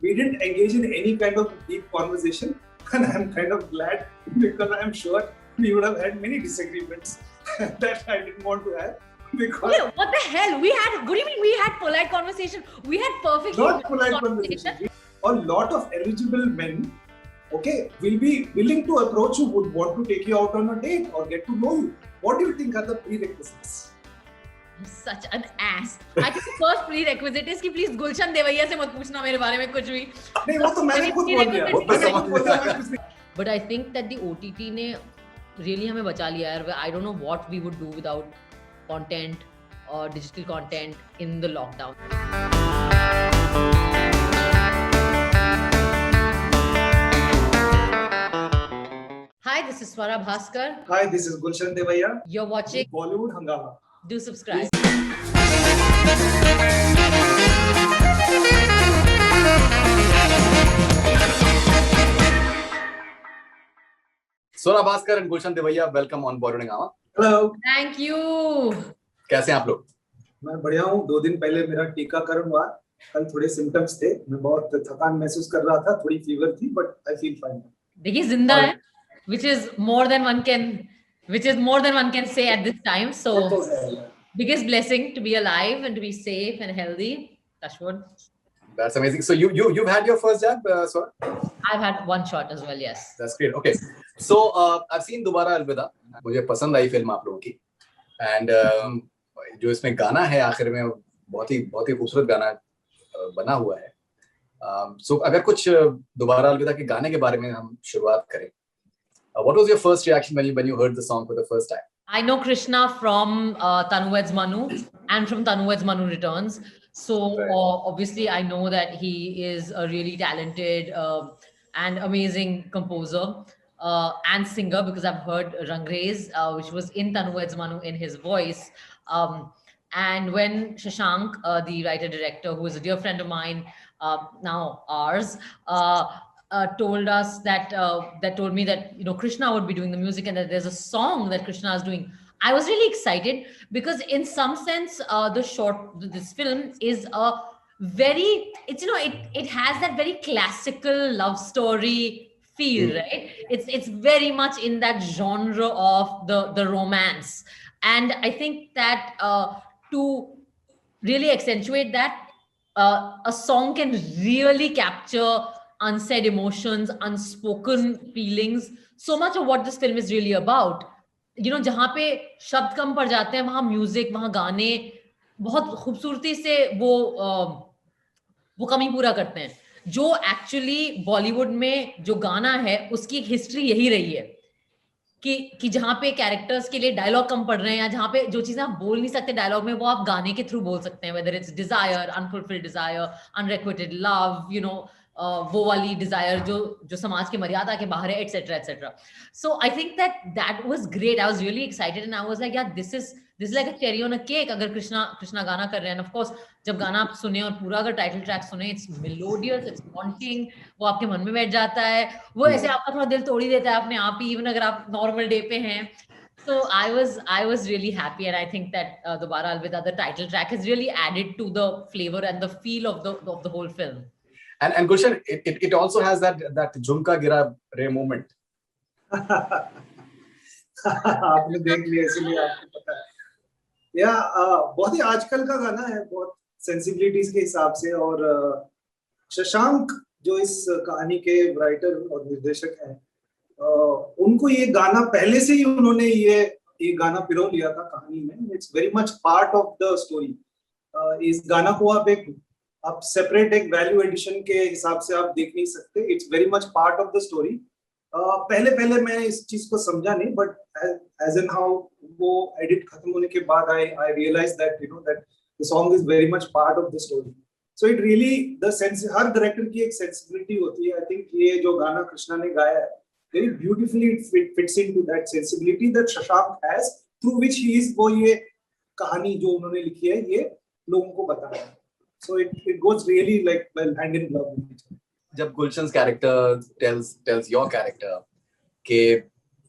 we didn't engage in any kind of deep conversation, and I'm kind of glad because I'm sure we would have had many disagreements that I didn't want to have. Because Wait, what the hell? What do you mean we had polite conversation? We had perfectly not polite conversation. A lot of eligible men, okay, will be willing to approach you, would want to take you out on a date or get to know you. What do you think are the prerequisites? I'm such an ass. I think the first prerequisite is कि please गुलशन देवैया से मत पूछना मेरे बारे में कुछ भी. नहीं वो तो मैंने खुद बोल दिया. But I think that the OTT ने really हमें बचा लिया यार. I don't know what we would do without content or digital content in the lockdown. Hi, this is Swara Bhaskar. Hi, this is Gulshan Devaiya. You're watching Bollywood Hangama. Do subscribe. Swara Bhaskar and Gulshan Devaiya, welcome on Bollywood Hangama. Hello. Thank you. कैसे हैं आप लोग? मैं बढ़िया हूँ. 2 दिन पहले मेरा टीकाकरण हुआ. कल थोड़े सिम्टम्स थे. मैं बहुत थकान महसूस कर रहा था. थोड़ी फीवर थी, but I feel fine. देखिए जिंदा है, which is more than one can say at this time. So biggest blessing to be alive and to be safe and healthy. Touch wood. That's amazing. So you've had your first jab, Swara? I've had one shot as well. Yes. That's great. Okay. So I've seen दोबारा अलविदा. मुझे पसंद आई film आप लोगों की. And जो इसमें गाना है आखिर में बहुत ही खूबसूरत गाना बना हुआ है. So अगर कुछ दोबारा अलविदा के गाने के बारे में हम शुरुआत करें. What was your first reaction when you heard the song for the first time? I know Krishna from Tanu Weds Manu and from Tanu Weds Manu Returns. So Right. Obviously I know that he is a really talented and amazing composer and singer because I've heard Rangrez, which was in Tanu Weds Manu in his voice. And when Shashank, the writer-director, who is a dear friend of mine, now ours, told us that told me that Krishna would be doing the music and that there's a song that Krishna is doing. I was really excited because in some sense this film is a very, it has that very classical love story feel, right? It's very much in that genre of the romance, and I think that to really accentuate that, a song can really capture unsaid emotions, unspoken feelings. So much of what this film is really about, जहाँ पे शब्द कम पड़ जाते हैं वहाँ music, वहाँ गाने बहुत खूबसूरती से वो कमी पूरा करते हैं. जो एक्चुअली बॉलीवुड में जो गाना है उसकी एक हिस्ट्री यही रही है कि जहाँ पे कैरेक्टर्स के लिए डायलॉग कम पड़ रहे हैं या जहाँ पे जो चीजें आप बोल नहीं सकते डायलॉग में वो आप गाने के थ्रू बोल सकते हैं, whether it's desire, unfulfilled desire, unrequited love, वो वाली डिजायर जो समाज के मर्यादा के बाहर है, etcetera etcetera. So I think that was great. I was really excited and I was like यार this is like a cherry on a cake अगर कृष्णा गाना कर रहे हैं. ऑफ कोर्स जब गाना आप सुने और पूरा अगर टाइटल ट्रैक सुने, इट्स मेलोडियस, इट्स हॉन्टिंग, वो आपके मन में बैठ जाता है, वो ऐसे आपका थोड़ा दिल तोड़ ही देता है अपने आप ही, इवन अगर आप नॉर्मल डे पे हैं. So I was really happy, and I think that Dobara Alvida, the title track, has really added to the flavor and the feel of the whole film. And Gulshan, it also has that Jhumka Gira Re moment. आपने देख लिया इसलिए आपको पता है. या बहुत ही आजकल का गाना है, बहुत सेंसिबिलिटीज के हिसाब से. और शशांक जो इस कहानी के राइटर और निर्देशक हैं, उनको ये गाना पहले से ही उन्होंने ये गाना पिरो लिया था कहानी में. It's very much part of the story. इस गाना को आप सेपरेट एक वैल्यू एडिशन के हिसाब से आप देख नहीं सकते. It's very much part of the story. पहले मैं इस चीज को समझा नहीं, बट एज एन हाउ वो एडिट खत्म होने के बाद I realise that that the song is very much part of the story. So it really the sense, हर डायरेक्टर की एक सेंसिबिलिटी होती है. आई थिंक ये जो गाना कृष्णा ने गाया है, very beautifully it fits into that sensibility that Shashank has, through which he is वो ये कहानी जो उन्होंने लिखी है ये लोगों को बता रहा है. So it goes really like well hand in glove with each other. जब Gulshan's character tells your character कि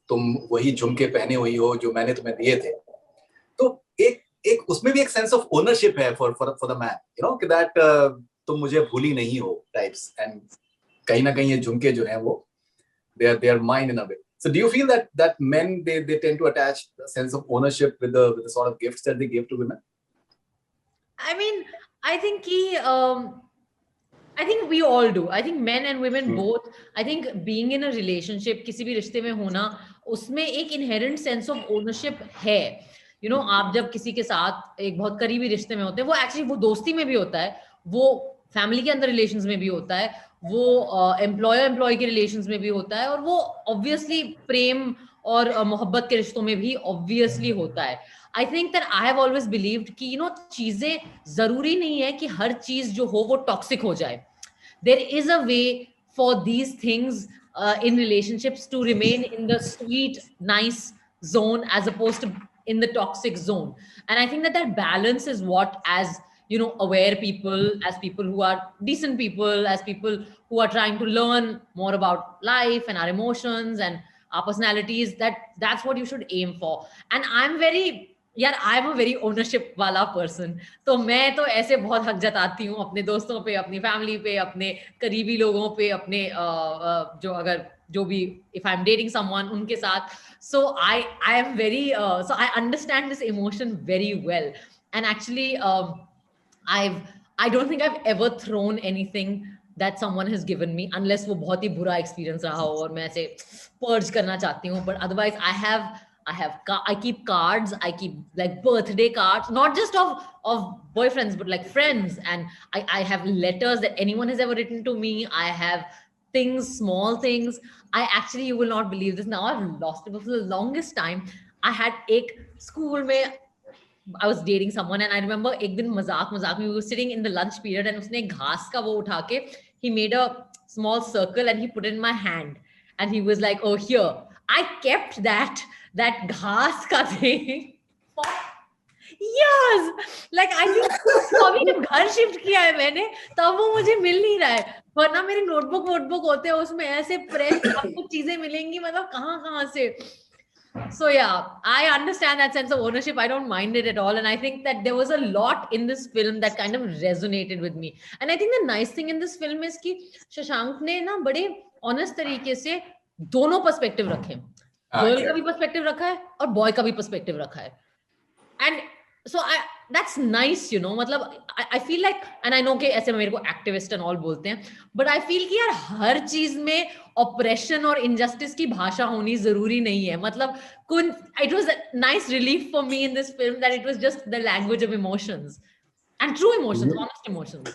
तुम वही झुमके पहने हुई हो जो मैंने तुम्हें दिए थे, तो एक उसमें भी एक sense of ownership है for the man, कि that तुम मुझे भूली नहीं हो टाइप्स, एंड कहीं ना कहीं ये झुमके जो हैं वो they are mine in a way. So do you feel that men they tend to attach a sense of ownership with the sort of gifts that they give to women? I mean, I think I think we all do. I think men and women both. I think being in a relationship, किसी भी रिश्ते में होना, उसमें एक inherent sense of ownership है. You know, आप जब किसी के साथ एक बहुत करीबी रिश्ते में होते हैं, वो actually वो दोस्ती में भी होता है, वो फैमिली के अंदर रिलेशंस में भी होता है, वो एम्प्लॉयर एम्प्लॉय के रिलेशंस में भी होता है, और वो ऑब्वियसली प्रेम और मोहब्बत के रिश्तों में भी ऑब्वियसली होता है. I think that I have always believed कि चीजें जरूरी नहीं है कि हर चीज जो हो वो टॉक्सिक हो जाए. There is a way for these things in relationships to remain in the sweet, nice zone as opposed to in the toxic zone. And I think that balance is what, as aware people, as people who are decent people, as people who are trying to learn more about life and our emotions and our personalities, that's what you should aim for. And I am a very ownership वाला person. तो मैं तो ऐसे बहुत हक जताती हूँ अपने दोस्तों पे, अपनी फैमिली पे, अपने करीबी लोगों पे, अपने जो भी if I am dating someone उनके साथ. So I am very so I understand this emotion very well. And actually I don't think I have ever thrown anything that someone has given me, unless वो बहुत ही बुरा experience रहा हो और मैं ऐसे purge करना चाहती हूँ. But otherwise I keep cards, I keep like birthday cards, not just of boyfriends, but like friends. And I have letters that anyone has ever written to me. I have things, small things. You will not believe this. Now I've lost it, but for the longest time, I had एक school में I was dating someone, and I remember एक दिन मजाक में we were sitting in the lunch period, and उसने घास का वो उठा के he made a small circle and he put it in my hand, and he was like, oh, here. I kept that घास का thing for years. Like I think अभी जब घर शिफ्ट किया है मैंने, तब वो मुझे मिल नहीं रहा है. वरना मेरे नोटबुक होते हैं, उसमें ऐसे प्रेस आपको चीजें मिलेंगी, मतलब कहाँ से. So yeah, I understand that sense of ownership. I don't mind it at all. And I think that there was a lot in this film that kind of resonated with me. And I think the nice thing in this film is कि शशांक ने ना बड़े honest तरीके से दोनों perspective रखे. Girl का भी पर्सपेक्टिव रखा है और बॉय का भी पर्सपेक्टिव रखा है. And so that's nice, मतलब I feel like, and I know कि ऐसे मेरे को activist and all बोलते हैं, but I feel कि यार हर चीज में oppression और injustice की भाषा होनी जरूरी नहीं है. मतलब it was a nice relief for me in this film that it was just the language of emotions, and true emotions, honest emotions.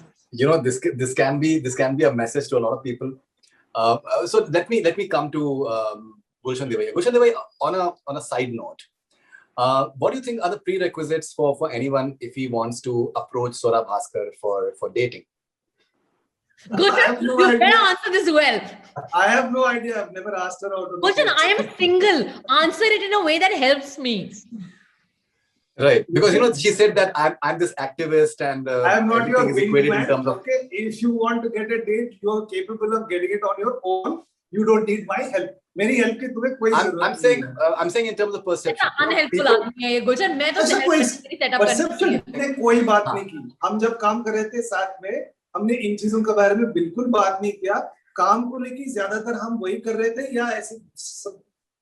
This can be a message to a lot of people. So let me come to Gulshan Devaiya. Gulshan Devaiya, on a side note, what do you think are the prerequisites for anyone if he wants to approach Swara Bhaskar for dating? Gulshan, you better answer this well. I have no idea. I've never asked her out. Gulshan, I am single. Answer it in a way that helps me. Right, because she said that I'm this activist and I am not your wingman. In terms of, okay, if you want to get a date, you are capable of getting it on your own. You don't need my help. मेरी help की तुम्हें कोई जरूरत नहीं है. I'm saying in terms of perception. Unhelpful आदमी है ये Gulshan. मैं तो perception ने कोई बात नहीं की. हम जब काम कर रहे थे साथ में, हमने इन चीजों के बारे में बिल्कुल बात नहीं किया. काम को लेके ज्यादातर हम वही कर रहे थे, या ऐसे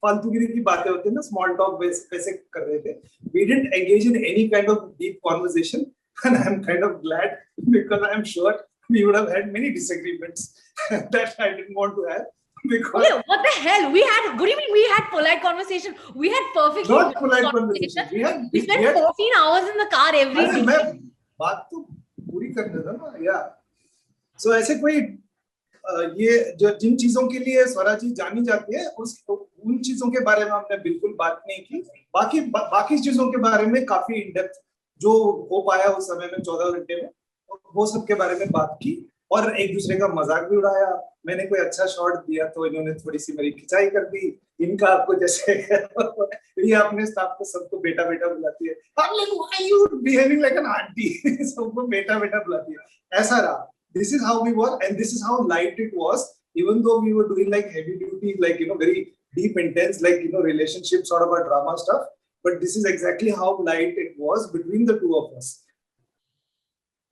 फालतूगिरी की बातें होती है ना, स्मॉल टॉक वैसे कर रहे थे. We didn't engage in any kind of deep conversation, and I'm kind of glad, because I'm sure we would have had many disagreements that I didn't want to have. Because what the hell? We had polite conversation. We had perfect not polite conversation. We spent 14 hours in the car every day. मैं बात तो पूरी करने दो ना. Yeah. So ऐसे कोई ये जो जिन चीजों के लिए स्वरा जी जानी जाती है, उन चीजों के बारे में हमने बिल्कुल बात नहीं की. बाकी चीजों के बारे में काफी इन डेप्थ जो हो पाया उस समय में 14 घंटे में, वो सब के बारे में बात की, और एक दूसरे का मजाक भी उड़ाया. मैंने कोई अच्छा शॉट दिया तो इन्होंने थोड़ी सी मेरी खिंचाई कर दी. इनका आपको जैसे ये अपने स्टाफ को सबको बेटा बुलाती है. Why you behaving like an auntie? सबको बेटा बुलाती है. ऐसा रहा. This is how we were, and this is how light it was. Even though we were doing like heavy duty, like very deep, intense, like relationship sort of a drama stuff. But this is exactly how light it was between the two of us.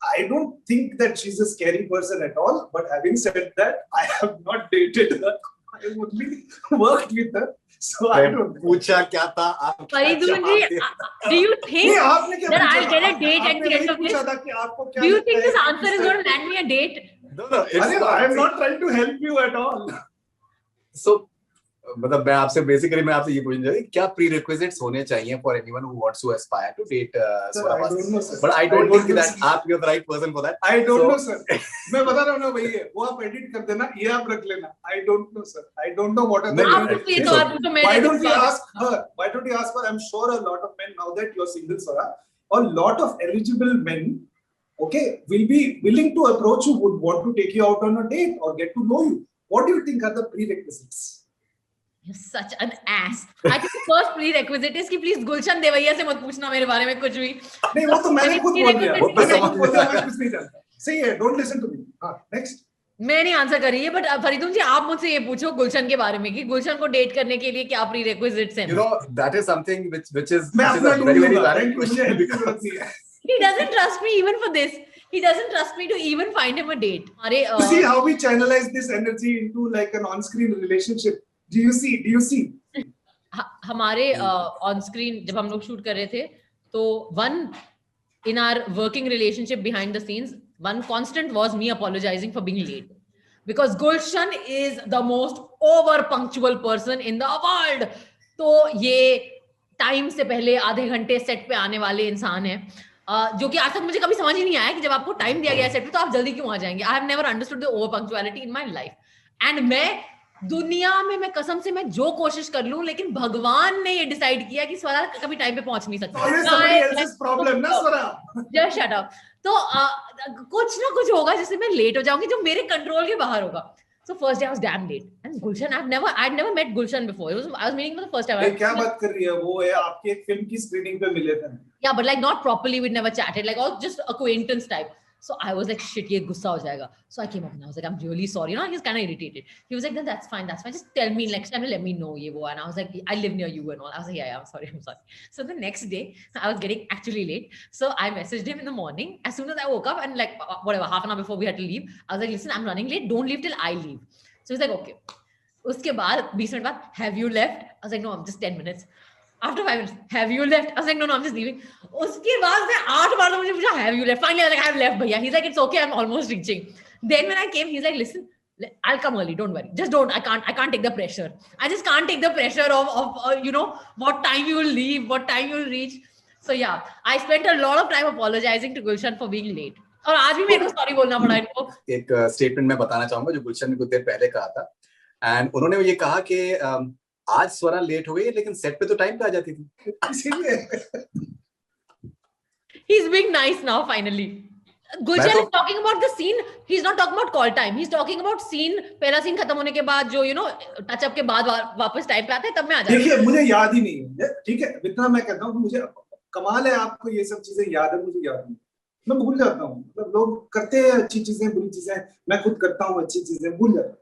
I don't think that she's a scary person at all. But having said that, I have not dated her. I only worked with her. So I don't know. पूछा क्या था आप क्या Faridun ji, चाहते? do you नहीं, think आपने क्या that पूछा I'll था? get a date at आपने the end वही of this? पूछा था कि आपको क्या Do you लगता think है this कि answer is किस going to land me a date? No, no, it's अरे, not. I am not trying to help you at all. So, मतलब मैं आपसे बेसिकली मैं आपसे ये पूछना चाहूँ क्या प्रीरिक्विजिट्स होने चाहिए for anyone who wants to aspire to date Sir, I don't know, sir. But I I don't don't think know, that sir. आप you are the right person for that I don't know, sir. मैं बता रहा हूँ ना वही है, वो आप एडिट कर देना, ये आप रख लेना. I don't know, sir. I don't know what are the नहीं, आप नहीं, पूछो, ये it's तो okay. आप पूछो, मैं Why edit don't you किया. ask her? Why don't you ask her? I'm sure a lot of men, now that you're single, Swara, a lot of eligible men, okay, will be willing to approach you, would want to take you out on a date or get to know you. What do you think are the prerequisites? You're such an ass. I think the first prerequisite is कि please गुलशन देवैया से मत पूछना मेरे बारे में कुछ भी. नहीं, वो तो मैंने खुद बोल दिया. वो तो मैंने समझ खुद बोल दिया, में मैं कुछ नहीं जानता. सही है, don't listen to me. हाँ, next. मैं नहीं आंसर कर रही है, बट फरीदुन जी आप मुझसे ये पूछो गुलशन के बारे में कि गुलशन को डेट करने के लिए क्या प्रीरेक्विजिट्स हैं. you know that is something which is मैं a अपना very ढूंढ very लूंगा. valid Thank you, मुझे question help की because जरूरत नहीं है. He doesn't trust me even for this. He doesn't trust me to even find him a date. अरे You see how we channelize this energy into like an on-screen relationship. Do you see? Do you see? हमारे on screen जब हम लोग shoot कर रहे थे तो one in our working relationship behind the scenes one constant was me apologising for being late because Gulshan is the most over punctual person in the world. तो ये टाइम से पहले आधे घंटे सेट पे आने वाले इंसान है जो कि आज तक मुझे कभी समझ ही नहीं आया कि जब आपको टाइम दिया गया है सेट पे तो आप जल्दी क्यों आ जाएंगे. I have never understood the over punctuality in my life. And मैं दुनिया में मैं कसम से मैं जो कोशिश कर लूं लेकिन भगवान ने ये डिसाइड किया कि स्वरा कभी टाइम पे पहुंच नहीं Always somebody else's problem, ना सकता. स्वरा. Just shut up. तो कुछ ना कुछ होगा जिससे मैं लेट हो जाऊंगी जो मेरे कंट्रोल के बाहर होगा. So first day I was damn late. And Gulshan, I'd never met Gulshan before. I was meeting for the first time. ये क्या बात कर रही है? वो है आपकी एक फिल्म की स्क्रीनिंग पे मिले थे. Yeah, but like not properly. We'd never chatted. Like all just acquaintance type. So I was like, shit, ये गुस्सा हो जाएगा. So I came up and I was like, I'm really sorry. You know, he was kind of irritated. He was like, then that's fine. Just tell me next time. Let me know ये वो. And I was like, I live near you and all. I was like, yeah, I'm sorry. So the next day, I was getting actually late. So I messaged him in the morning. As soon as I woke up and like whatever, half an hour before we had to leave, I was like, listen, I'm running late. Don't leave till I leave. So he's like, okay. उसके बाद 20 minute बाद, have you left? I was like, no, I'm just 10 minutes. After 5 minutes, have you left? I was like, no, I'm just leaving. उसके बाद से 8 बार तो मुझे पूछा, have you left? Finally, I was like, I have left, भैया. He's like, it's okay, I'm almost reaching. Then when I came, he's like, listen, I'll come early, don't worry. Just don't. I can't take the pressure. I just can't take the pressure of you know, what time you will leave, what time you will reach. So yeah, I spent a lot of time apologizing to Gulshan for being late. और आज भी मेरे को sorry बोलना पड़ा इनको. एक statement मैं बताना चाहूंगा जो गुलशन ने कुछ देर पहले कहा था एंड उन्होंने ये कहा कि आज स्वरा लेट हो गई लेकिन सेट पे तो टाइम पे आ जाती थी. He's being nice now finally. Gulshan is talking about the scene. He's not talking about call time. He's talking about scene. पहला scene खत्म होने के बाद जो you know touch up के बाद वापस टाइम पे आते हैं तब मैं आ जाती हूँ. देखिए मुझे याद ही नहीं है. ठीक है, इतना मैं कहता हूँ मुझे कमाल है आपको ये सब चीजें याद है, मुझे याद नहीं. मैं भूल जाता हूँ. मतलब लोग करते हैं अच्छी चीजें बुरी चीजें, मैं खुद करता हूँ अच्छी चीजें, भूल जाता हूँ.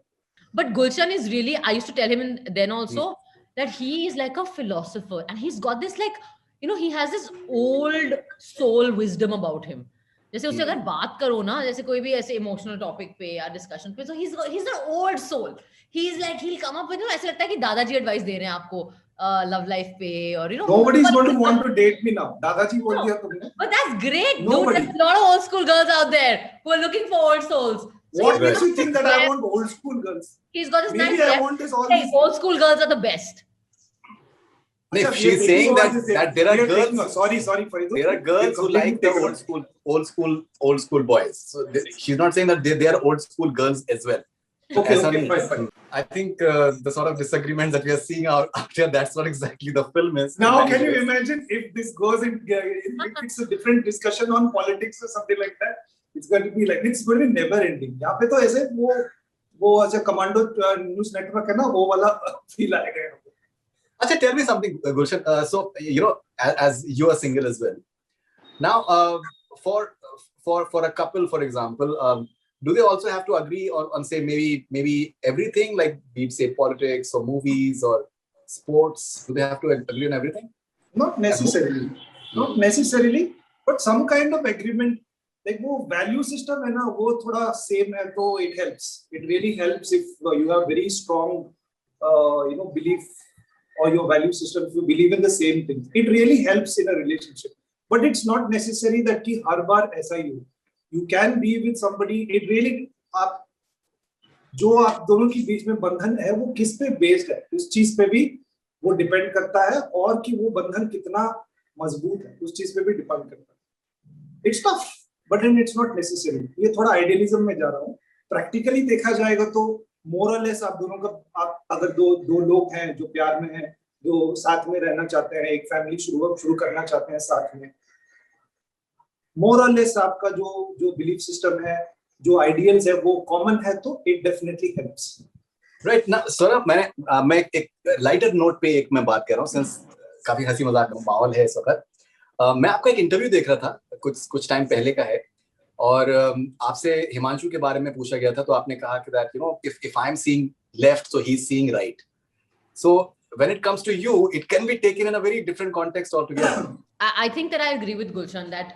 But Gulshan is really, I used to tell him then also that he is like a philosopher and he's got this like, you know, he has this old soul wisdom about him. जैसे उससे अगर बात करो ना, जैसे कोई भी ऐसे इमोशनल टॉपिक पे या डिस्कशन पे, so he's an old soul. He's like, he'll come up with, you know, ऐसे लगता है कि दादाजी एडवाइस दे रहे हैं आपको लव लाइफ पे और you know. Nobody is going to want to date me now. दादाजी बोल दिया तुमने. But that's great, Nobody. dude. There's a lot of old school girls out there who are looking for old souls. So What makes you think that I want old school girls? He's got this Maybe nice I want is all hey, these. old school girls are the best. No, she's saying that there are girls. Sorry, Farid. There are girls who like the old school boys. So she's not saying that they are old school girls as well. Okay, fine. I think the sort of disagreements that we are seeing out here, that's what exactly the film is. Now, can you imagine if this goes in, if it's a different discussion on politics or something like that? It's going to be like, it's going to be never ending. यहाँ पे तो ऐसे वो ऐसे commando news network है ना, वो वाला फील आएगा. अच्छा, tell me something, Gulshan. So you know, as you are single as well. Now, for a couple, for example, do they also have to agree on say maybe everything, like be it say politics or movies or sports? Do they have to agree on everything? Not necessarily, but some kind of agreement like वो value system है ना, वो थोड़ा same है, तो it helps, it really helps if you have very strong belief or your value system, if you believe in the same thing, it really helps in a relationship. But it's not necessary that कि हर बार ऐसा ही हो. You can be with somebody, it really आप जो आप दोनों के बीच में बंधन है वो किस पे बेस्ड है, उस चीज पे भी वो डिपेंड करता है, और कि वो बंधन कितना मजबूत है उस चीज पे भी डिपेंड करता है. It's tough, but then it's not necessary. ये थोड़ा आइडियलिज्म में जा रहा हूँ. प्रैक्टिकली देखा जाएगा तो मोरलेस आप दोनों का, आप अगर दो लोग हैं जो प्यार में हैं, जो साथ में रहना चाहते हैं, एक फैमिली शुरू करना चाहते हैं साथ में, मोरलेस आपका जो बिलीफ सिस्टम है, जो आइडियल्स है वो कॉमन है, तो इट डेफिनेटली हेल्प्स. राइट ना सौरभ, मैं एक लाइटर नोट पे मैं बात कर रहा हूँ, सिंस काफी हंसी मजाक का माहौल है इस वक्त. मैं आपका एक इंटरव्यू देख रहा था, कुछ टाइम पहले का है, और आपसे हिमांशु के बारे में पूछा गया था, तो आपने कहा कि that if I am seeing left, so he's seeing right. So when it comes to you, it can be taken in a very different context altogether. I think that I agree with Gulshan that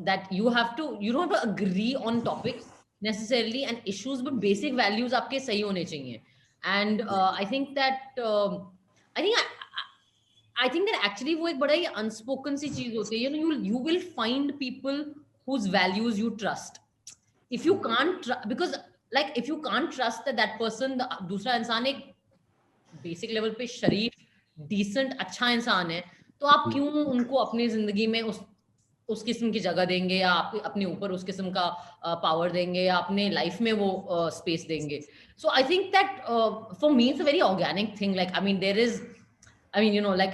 that you don't have to agree on topics necessarily and issues, but basic values आपके सही होने चाहिए. And I think that I think that actually वो एक बड़ा ही unspoken सी चीज होती है. You will find people whose values you trust. If you can't, because like if you can't trust that person, दूसरा इंसान एक basic level पे शरीफ, decent, अच्छा इंसान है, तो आप क्यों उनको अपनी जिंदगी में उस किस्म की जगह देंगे, या आप अपने ऊपर उस किस्म का पावर देंगे, या अपने लाइफ में वो स्पेस देंगे. So I think that for me it's a very organic thing. Like there is, like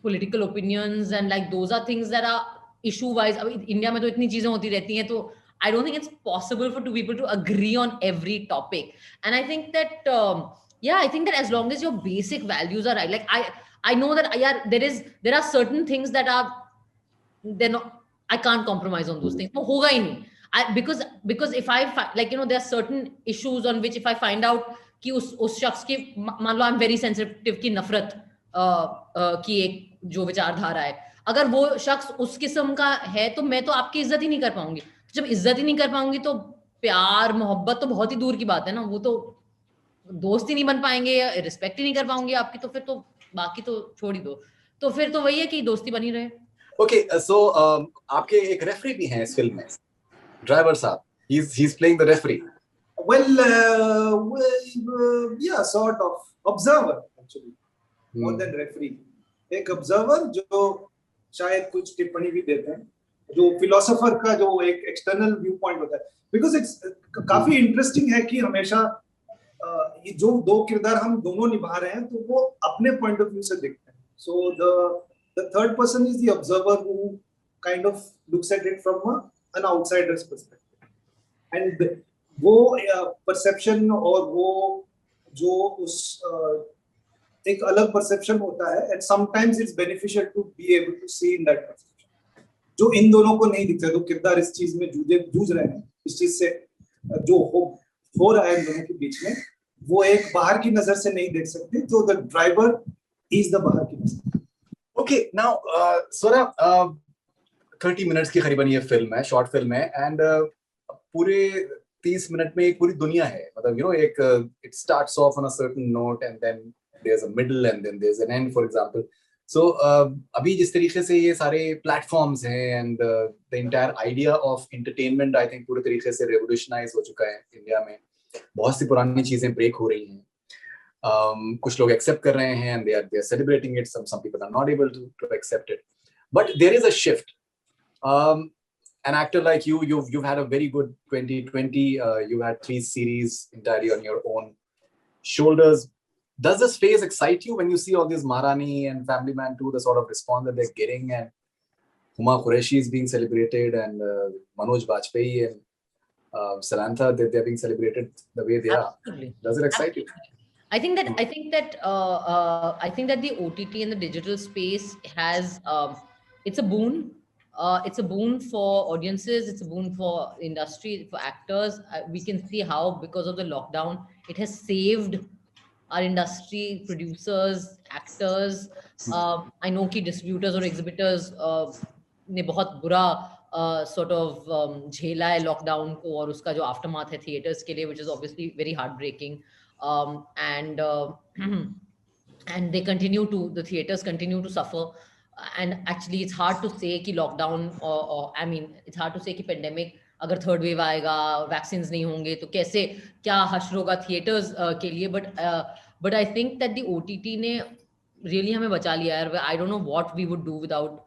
political opinions and like those are things that are issue wise. India में तो इतनी चीजें होती रहती हैं, तो I don't think it's possible for two people to agree on every topic. And I think that I think that as long as your basic values are right, like I know that there are certain things that are, they're not, I can't compromise on those things. तो होगा ही नहीं. Because if I there are certain issues on which if I find out कि उस शख्स की, मान लो I'm very sensitive की नफरत की एक जो विचारधारा है, अगर वो शख्स उस किस्म का है, तो मैं तो आपकी इज्जत ही नहीं कर पाऊंगी. जब इज्जत ही नहीं कर पाऊंगी, तो प्यार मोहब्बत तो बहुत ही दूर की बात है ना, वो तो दोस्त ही नहीं बन पाएंगे, या रिस्पेक्ट ही नहीं कर पाऊंगी आपकी, तो फिर तो बाकी तो छोड़ ही दो. तो फिर तो वही है कि दोस्ती बनी रहे. Okay, so आपके एक रेफरी भी हैं इस फिल्म में, ड्राइवर साहब. He's playing the referee. Well, yeah, sort of observer actually, more than referee. एक observer जो शायद कुछ टिप्पणी भी देते हैं, जो फिलोसोफर का जो एक एक्सटर्नल व्यू पॉइंट होता है. बिकॉज इट्स काफी इंटरेस्टिंग है कि हमेशा ये जो दो किरदार हम दोनों निभा रहे हैं, तो वो अपने पॉइंट ऑफ व्यू से देखते हैं. सो the third person is the observer who kind of looks at it from an outsider's perspective. And वो perception और वो जो उस एक अलग perception होता है, and sometimes it's beneficial to be able to see in that perception, जो इन दोनों को नहीं दिखता. तो किरदार इस चीज में जूझ रहे हैं, इस चीज से जो हो रहा है इन दोनों के बीच में, वो एक बाहर की नजर से नहीं देख सकते. तो the driver is the बाहर की नजर. Okay, now Swarab, 30 मिनट्स की करीबन ये फिल्म है, शॉर्ट फिल्म है, एंड पूरे 30 मिनट में एक पूरी दुनिया है. मतलब एक it starts off on a certain note and then there's a middle and then there's an end, for example. So अभी जिस तरीके से ये सारे प्लेटफॉर्म्स हैं, and the entire idea of entertainment I think पूरे तरीके से revolutionize हो चुका है इंडिया में. बहुत सी पुरानी चीजें ब्रेक हो रही हैं. कुछ लोग एक्सेप्ट कर रहे हैं, and they are celebrating it. Some people are not able to accept it, but there is a shift. An actor like you've had a very good 2020. You had 3 series entirely on your own shoulders. Does this phase excite you when you see all these Maharani and Family Man 2, the sort of response that they're getting, and Huma Qureshi is being celebrated, and Manoj Bajpayee and Samantha, they're being celebrated the way they Absolutely. are. Does it excite you? I think that the OTT and the digital space has it's a boon. It's a boon for audiences. It's a boon for industry, for actors. We can see how, because of the lockdown, it has saved our industry, producers, actors. I know कि distributors और exhibitors ने बहुत बुरा sort of झेला है lockdown को और उसका जो आफ्टरमाथ है थिएटर्स के लिए, which is obviously very heartbreaking. And and the theaters continue to suffer. And actually it's hard to say कि lockdown or I mean it's hard to say कि pandemic अगर थर्ड वेव आएगा, vaccines नहीं होंगे तो कैसे क्या हश्र होगा थिएटर्स के लिए. But I think that the OTT ने रियली हमें बचा लिया यार. I don't know what we would do without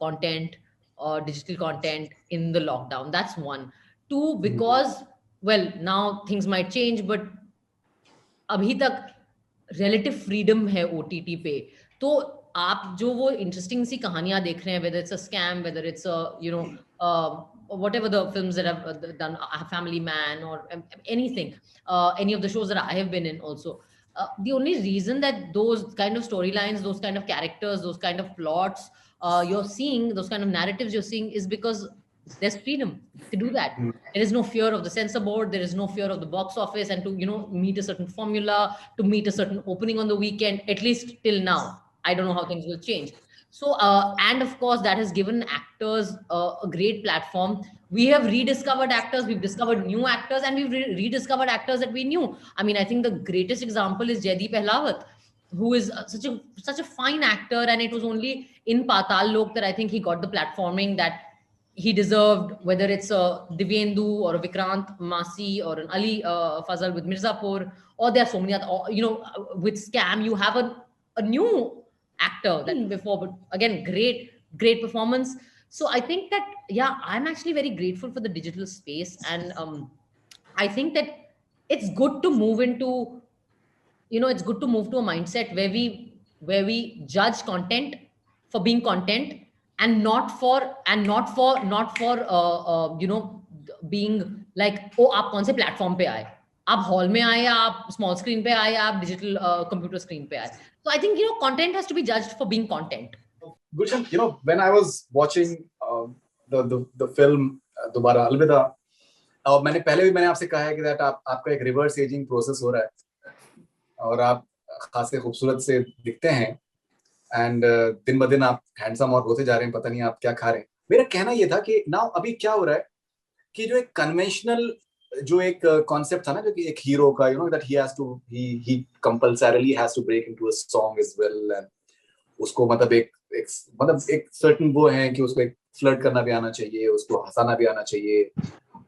content or digital content in the lockdown. That's one. Two, because well, now things might change, but अभी तक relative freedom है OTT पे. तो आप जो वो interesting सी कहानियां देख रहे हैं, whether it's a scam, whether it's a whatever the films that I've done, Family Man or anything, any of the shows that I have been in also. The only reason that those kind of storylines, those kind of characters, those kind of plots you're seeing, those kind of narratives you're seeing is because there's freedom to do that. There is no fear of the censor board. There is no fear of the box office and to, meet a certain formula, to meet a certain opening on the weekend, at least till now. I don't know how things will change. So, and of course, that has given actors a great platform. We have rediscovered actors, we've discovered new actors, and we've rediscovered actors that we knew. I mean, I think the greatest example is Jaideep Ahlawat, who is such a fine actor, and it was only in Patal Lok that I think he got the platforming that he deserved, whether it's a Divyendu or a Vikrant Masi or an Ali Fazal with Mirzapur, or there are so many other, with Scam, you have a new actor than before, but again, great performance. So I think that, yeah, I'm actually very grateful for the digital space. And I think that it's good to move into, it's good to move to a mindset where we judge content for being content and not for being like, oh, आप कौन से platform पे आए, आप hall में आए, आप small screen पे आए, आप डिजिटल कंप्यूटर स्क्रीन पे आए. So I think content has to be judged for being content. Gulshan, when I was watching the film दोबारा अलविदा, और मैंने आपसे कहा है कि that आपका एक रिवर्स एजिंग प्रोसेस हो रहा है और आप खासे खूबसूरत से दिखते हैं एंड दिन ब दिन आप हैंडसम और होते जा रहे हैं, पता नहीं आप क्या खा रहे हैं. मेरा कहना ये था कि नाउ अभी क्या हो रहा है कि जो एक कन्वेंशनल जो एक कॉन्सेप्ट था ना, जो कि एक हीरो का that he compulsorily has to break into a song as well, and उसको मतलब एक सर्टेन वो है कि उसको एक फ्लर्ट करना भी आना चाहिए, उसको हंसाना भी आना चाहिए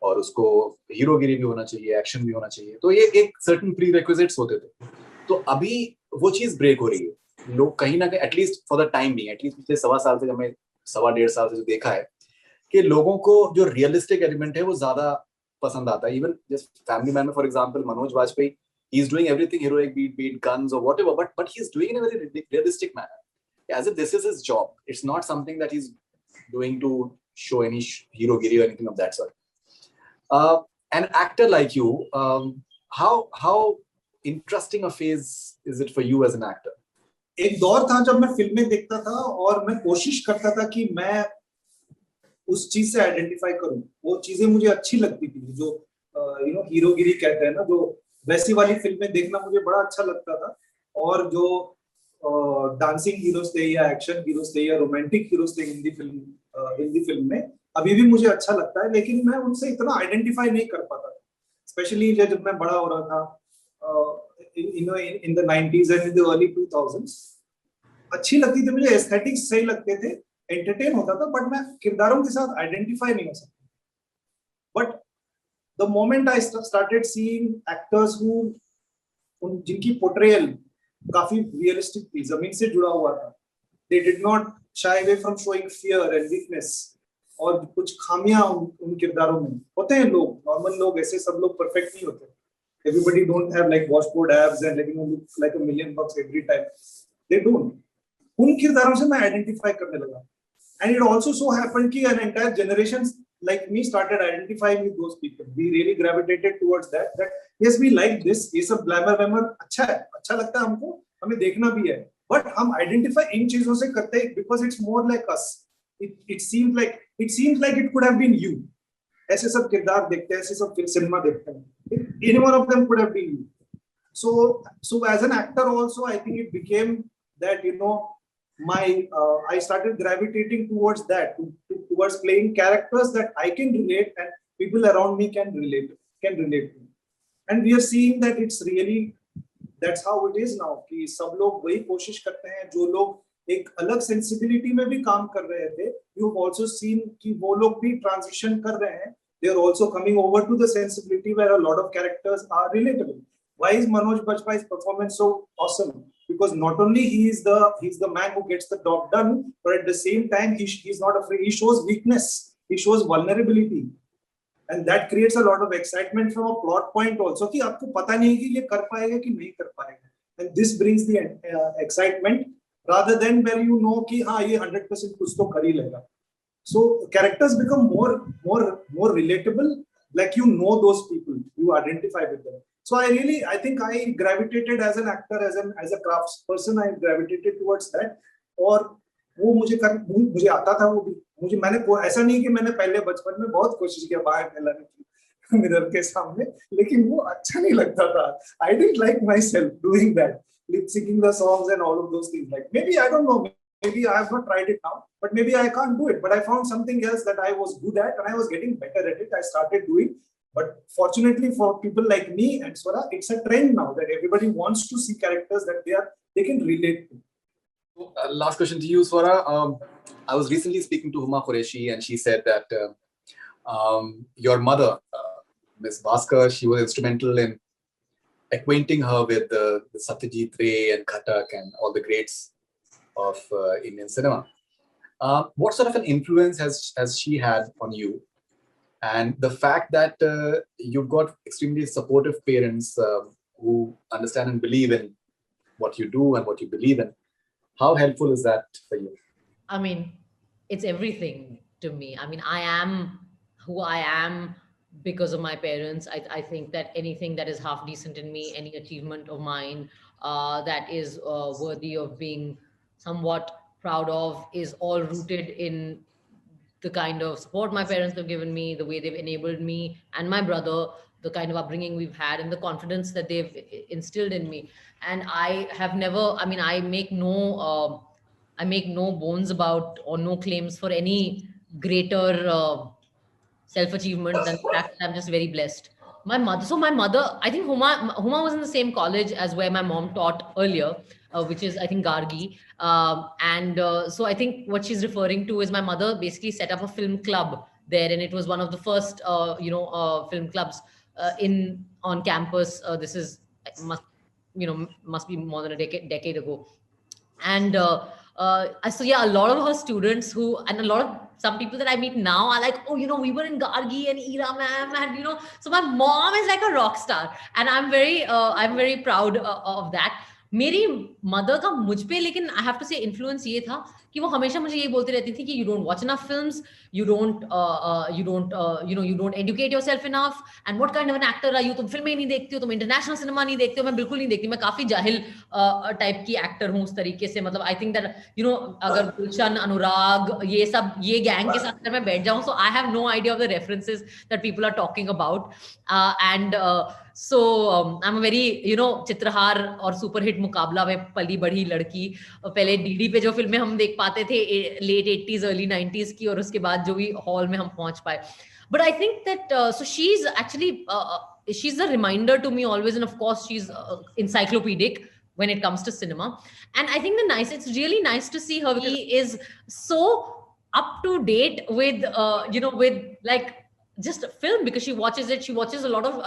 और उसको हीरोगिरी भी होना चाहिए, एक्शन भी होना चाहिए. तो ये एक सर्टेन प्री रिक्विजिट्स होते थे. तो अभी वो चीज ब्रेक हो रही है. लोग कहीं ना कहीं at least for the time being, at least पिछले 1.25 साल से, हमें 1.5 साल से जो देखा है कि लोगों को जो रियलिस्टिक एलिमेंट है वो ज्यादा पसंद आता है. इवन जस्ट फैमिली मैन में for example Manoj Vajpayee, he is doing everything heroic, beat guns or whatever, but he is doing it in a very realistic manner, as if this is his job. It's not something that he's doing to show any herogiri or anything of that sort. An actor like you, how interesting a phase is it for you as an actor? एक दौर था जब मैं फिल्में देखता था और मैं कोशिश करता था कि मैं उस चीज से आइडेंटिफाई करूं. वो चीजें मुझे अच्छी लगती थी, जो हीरोगिरी कहते हैं ना, जो वैसी वाली फिल्में देखना मुझे बड़ा अच्छा लगता था. और जो डांसिंग हीरोज थे या एक्शन हीरोज थे या रोमांटिक हीरोज थे हिंदी फिल्म में, अभी भी मुझे अच्छा लगता है, लेकिन मैं उनसे इतना आइडेंटिफाई नहीं कर पाता. स्पेशली जब मैं बड़ा हो रहा था in the 90s and in the early 2000s, अच्छी लगती थी मुझे, एस्थेटिक्स सही लगते थे, एंटरटेन होता था, बट मैं किरदारों के साथ आइडेंटिफाई नहीं हो सकता. But the moment I started seeing actors जिनकी पोर्ट्रेयल काफी रियलिस्टिक थी, जमीन से जुड़ा हुआ था, they did not shy away from showing fear and weakness, और कुछ खामियां उन किरदारों में होते हैं. लोग, नॉर्मल लोग, ऐसे सब लोग परफेक्ट नहीं होते. Everybody don't have like washboard abs and like look like $1,000,000 every time. They don't. उन किरदारों से मैं आइडेंटिफाई करने लगा. And it also so happened कि an entire generation like me started identifying with those people. We really gravitated towards that yes, we like this. ये सब glamour वैमर अच्छा है, अच्छा लगता है हमको, हमें देखना भी है. But हम identify इन चीजों से करते हैं because it's more like us. It seems like it could have been you. ऐसे सब किरदार देखते हैं, ऐसे सब सिनेमा देखते हैं. Any one of them could have been you. So as an actor also, I think it became that I started gravitating towards that, towards playing characters that I can relate and people around me can relate to. And we are seeing that it's really, that's how it is now, कि सब लोग वही कोशिश करते हैं, जो लोग एक अलग sensibility में भी काम कर रहे थे, you've also seen कि वो लोग भी transition कर रहे हैं. They are also coming over to the sensibility where a lot of characters are relatable. Why is Manoj Bajpayee's performance so awesome? Because not only he's the man who gets the job done, but at the same time he's not afraid. He shows weakness. He shows vulnerability, and that creates a lot of excitement from a plot point also. कि आपको पता नहीं कि ये कर पाएगा कि नहीं कर पाएगा, and this brings the excitement rather than where you know कि हाँ ये 100% कुछ तो कर ही लेगा. So characters become more relatable. Like you know those people, you identify with them. So I think I gravitated as an actor, as a crafts person, I gravitated towards that. और वो मुझे आता था, वो भी मैंने ऐसा नहीं कि मैंने पहले बचपन में बहुत कोशिश किया बाहर फैलाने की मिरर के सामने, लेकिन वो अच्छा नहीं लगता था. I didn't like myself doing that, lip syncing the songs and all of those things. Like maybe I don't know. Maybe I have not tried it now, but maybe I can't do it. But I found something else that I was good at and I was getting better at it. I started doing. But fortunately for people like me and Swara, it's a trend now that everybody wants to see characters that they can relate to. Last question to you, Swara. I was recently speaking to Huma Qureshi and she said that your mother, Ms. Bhaskar, she was instrumental in acquainting her with Satyajit Ray and Khatak and all the greats of Indian cinema. What sort of an influence has she had on you? And the fact that you've got extremely supportive parents who understand and believe in what you do and what you believe in, how helpful is that for you? I mean, it's everything to me. I mean, I am who I am because of my parents. I think that anything that is half decent in me, any achievement of mine that is worthy of being somewhat proud of, is all rooted in the kind of support my parents have given me, the way they've enabled me and my brother, the kind of upbringing we've had, and the confidence that they've instilled in me. And I have never, I mean, I make no bones about or no claims for any greater self-achievement than the fact that I'm just very blessed. My mother, I think Huma was in the same college as where my mom taught earlier, which is, I think, Gargi. So I think what she's referring to is my mother basically set up a film club there, and it was one of the first, film clubs on campus. This is must be more than a decade ago. And so yeah, a lot of her students some people that I meet now are like, oh, we were in Gargi and Ira ma'am, and so my mom is like a rock star, and I'm very proud of that. मेरी mother का मुझ पे, लेकिन I have to से influence ये था कि वो हमेशा मुझे ये बोलती रहती थी कि you don't watch enough films, you don't educate yourself enough, and what kind of an actor are you, तुम फिल्में नहीं देखती हो, तुम इंटरनेशनल सिनेमा नहीं देखते हो. मैं बिल्कुल नहीं देखती, मैं काफी जाहिल टाइप की एक्टर हूँ उस तरीके से. मतलब आई थिंक दैट अगर गुलशन, अनुराग, ये गैंग के साथ अगर मैं बैठ जाऊं, so I have no idea of the references that people are talking about. So I'm a very Chitrahaar और सुपरहिट मुकाबला में पली बढ़ी लड़की. पहले डीडी पे जो फिल्में हम देख पाते थे लेट 80s अर्ली 90s की, और उसके बाद जो भी हॉल में हम पहुंच पाए. But I think that so she's actually she's a reminder to me always, and of course she's encyclopedic when it comes to cinema. And I think it's really nice to see her. He is so up to date with with like just film, because she watches it. She watches a lot of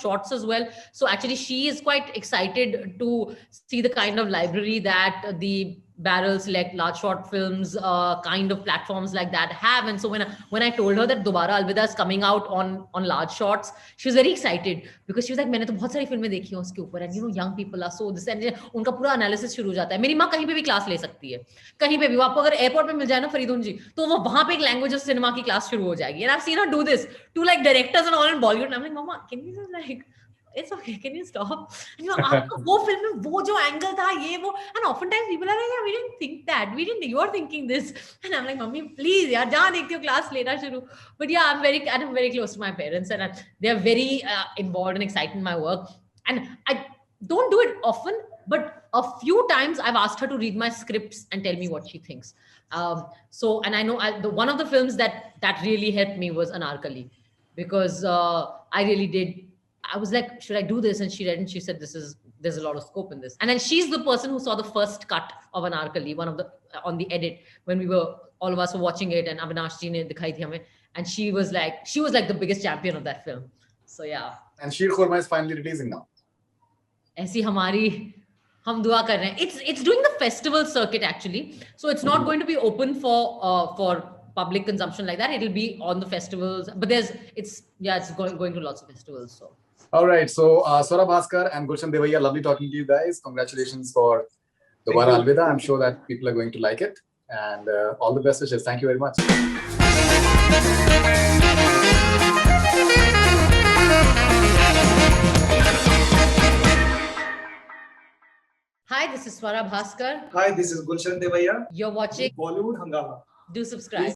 shorts as well. So actually she is quite excited to see the kind of library that the barrels, like large short films kind of platforms like that have. And so when I told her that Dobara Alvida is coming out on large shorts, she was very excited, because she was like, मैंने तो बहुत सारी फिल्में देखी हैं उसके ऊपर, and young people are so this, and उनका पूरा एनालिसिस शुरू हो जाता है. मेरी माँ कहीं पे भी क्लास ले सकती है, कहीं पे भी. आपको अगर एयरपोर्ट पे मिल जाए ना फरीदुन जी, तो वो वहां पे एक लैंग्वेज ऑफ सिनेमा की क्लास शुरू हो जाएगी. And I've seen her do this to like directors and all in Bollywood. And I'm like, Mama, can you just like, it's okay, can you stop? And वो film में वो जो angle था, ये वो, and oftentimes people are like, yeah, we didn't think that, you're thinking this. And I'm like, Mummy, please यार, जहाँ देखती हो क्लास लेना शुरू. But yeah, I'm very close to my parents, and they're very involved and excited in my work. And don't do it often, but a few times I've asked her to read my scripts and tell me what she thinks. So, and I know one of the films that really helped me was Anarkali, because I really did. I was like, should I do this? And she read and she said, there's a lot of scope in this. And then she's the person who saw the first cut of Anarkali, one of the on the edit, when all of us were watching it, and Avinash ji ne dikhai thi hame, and she was like the biggest champion of that film. So yeah. And Sheer Khurma is finally releasing now. ऐसी हमारी हम दुआ कर रहे हैं. It's doing the festival circuit actually, so it's not going to be open for public consumption like that. It'll be on the festivals, but it's going to lots of festivals. So all right, so Swarab Bhaskar and Gulshan Devaiya, lovely talking to you guys. Congratulations for Dobara Alvida. I'm sure that people are going to like it, and all the best wishes. Thank you very much. hi, this is Swara Bhaskar. Hi, this is Gulshan Devaiya. You're watching Bollywood Hangama. Do subscribe.